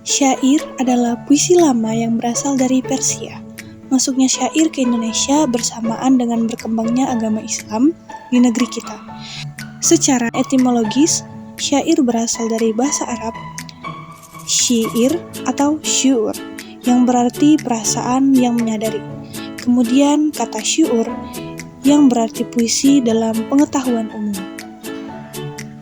Syair adalah puisi lama yang berasal dari Persia. Masuknya syair ke Indonesia bersamaan dengan berkembangnya agama Islam di negeri kita. Secara etimologis, syair berasal dari bahasa Arab syair atau syu'ur yang berarti perasaan yang menyadari. Kemudian kata syu'ur yang berarti puisi dalam pengetahuan umum.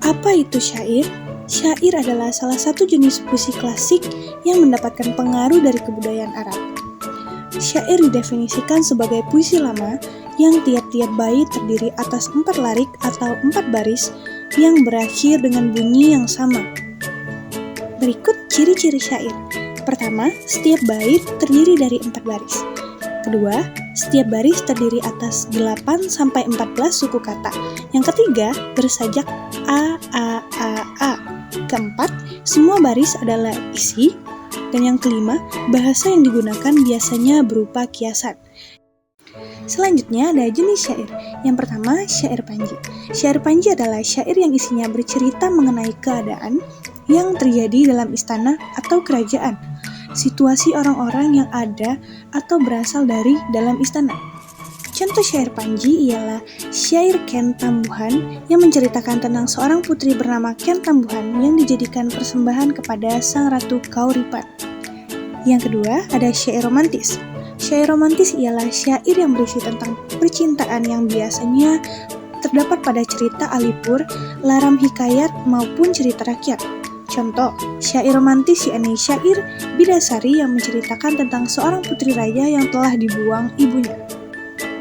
Apa itu syair? Syair adalah salah satu jenis puisi klasik yang mendapatkan pengaruh dari kebudayaan Arab. Syair didefinisikan sebagai puisi lama yang tiap-tiap bait terdiri atas 4 larik atau 4 baris yang berakhir dengan bunyi yang sama. Berikut ciri-ciri syair. Pertama, setiap bait terdiri dari 4 baris. Kedua, setiap baris terdiri atas 8-14 suku kata. Yang ketiga, bersajak A, A, A, A. Keempat, semua baris adalah isi. Dan yang kelima, bahasa yang digunakan biasanya berupa kiasan. Selanjutnya ada jenis syair. Yang pertama, syair panji. Syair panji adalah syair yang isinya bercerita mengenai keadaan yang terjadi dalam istana atau kerajaan, situasi orang-orang yang ada atau berasal dari dalam istana. Contoh syair panji ialah syair Ken Tambuhan yang menceritakan tentang seorang putri bernama Ken Tambuhan yang dijadikan persembahan kepada sang ratu Kauripan. Yang kedua, ada syair romantis. Syair romantis ialah syair yang berisi tentang percintaan yang biasanya terdapat pada cerita Alipur, Laram Hikayat maupun cerita rakyat. Contoh, syair romantis yakni syair Bidasari yang menceritakan tentang seorang putri raja yang telah dibuang ibunya.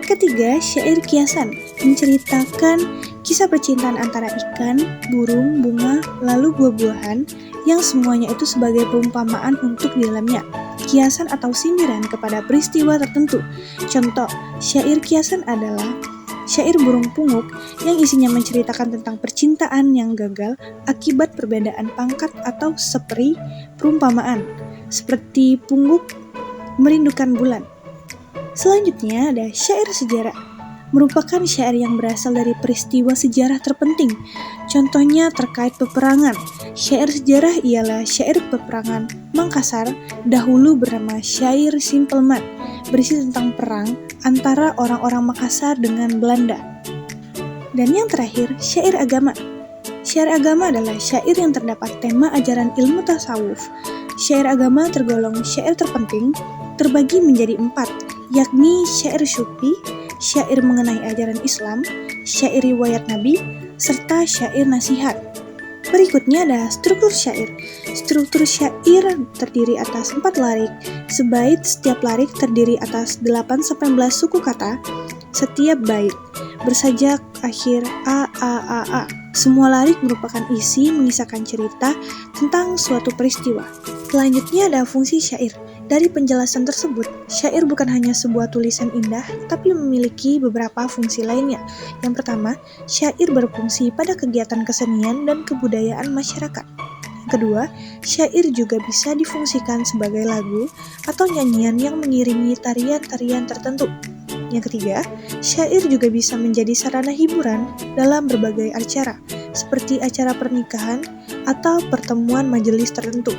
Ketiga, syair kiasan menceritakan kisah percintaan antara ikan, burung, bunga, lalu buah-buahan yang semuanya itu sebagai perumpamaan untuk di dalamnya kiasan atau sindiran kepada peristiwa tertentu. Contoh, syair kiasan adalah syair Burung Punguk yang isinya menceritakan tentang percintaan yang gagal akibat perbedaan pangkat atau seperi perumpamaan, seperti pungguk merindukan bulan. Selanjutnya ada syair sejarah, merupakan syair yang berasal dari peristiwa sejarah terpenting. Contohnya terkait peperangan. Syair sejarah ialah syair peperangan Mangkasar, dahulu bernama syair Simpelman, berisi tentang perang antara orang-orang Makassar dengan Belanda. Dan yang terakhir, syair agama. Syair agama adalah syair yang terdapat tema ajaran ilmu tasawuf. Syair agama tergolong syair terpenting, terbagi menjadi 4, yakni syair syufi, syair mengenai ajaran Islam, syair riwayat Nabi, serta syair nasihat. Berikutnya ada struktur syair. Struktur syair terdiri atas 4 larik. Sebait setiap larik terdiri atas 8-11 suku kata setiap bait. Bersajak akhir A, A, A, A. Semua larik merupakan isi mengisahkan cerita tentang suatu peristiwa. Selanjutnya ada fungsi syair. Dari penjelasan tersebut, syair bukan hanya sebuah tulisan indah, tapi memiliki beberapa fungsi lainnya. Yang pertama, syair berfungsi pada kegiatan kesenian dan kebudayaan masyarakat. Yang kedua, syair juga bisa difungsikan sebagai lagu atau nyanyian yang mengiringi tarian-tarian tertentu. Yang ketiga, syair juga bisa menjadi sarana hiburan dalam berbagai acara, seperti acara pernikahan atau pertemuan majelis tertentu.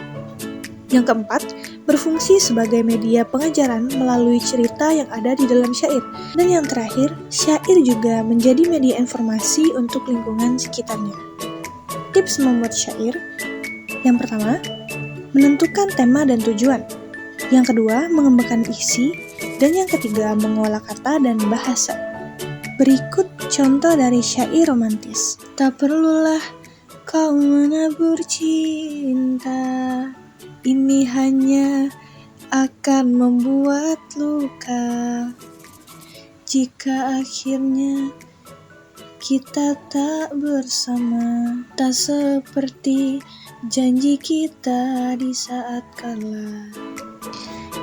Yang keempat, berfungsi sebagai media pengajaran melalui cerita yang ada di dalam syair. Dan yang terakhir, syair juga menjadi media informasi untuk lingkungan sekitarnya. Tips membuat syair. Yang pertama, menentukan tema dan tujuan. Yang kedua, mengembangkan isi. Dan yang ketiga, mengolah kata dan bahasa. Berikut contoh dari syair romantis. Tak perlulah kau menabur cinta, ini hanya akan membuat luka. Jika akhirnya kita tak bersama, tak seperti janji kita di saat kala.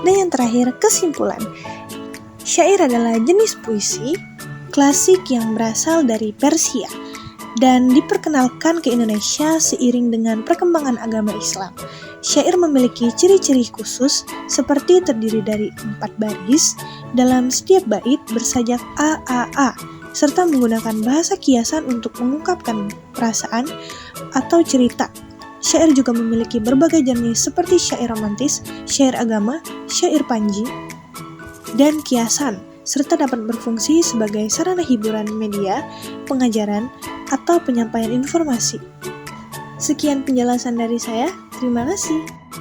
Dan yang terakhir, kesimpulan. Syair adalah jenis puisi klasik yang berasal dari Persia dan diperkenalkan ke Indonesia seiring dengan perkembangan agama Islam. Syair memiliki ciri-ciri khusus seperti terdiri dari 4 baris dalam setiap bait bersajak A, A, A, serta menggunakan bahasa kiasan untuk mengungkapkan perasaan atau cerita. Syair juga memiliki berbagai jenis seperti syair romantis, syair agama, syair panji, dan kiasan, serta dapat berfungsi sebagai sarana hiburan media, pengajaran, atau penyampaian informasi. Sekian penjelasan dari saya, terima kasih.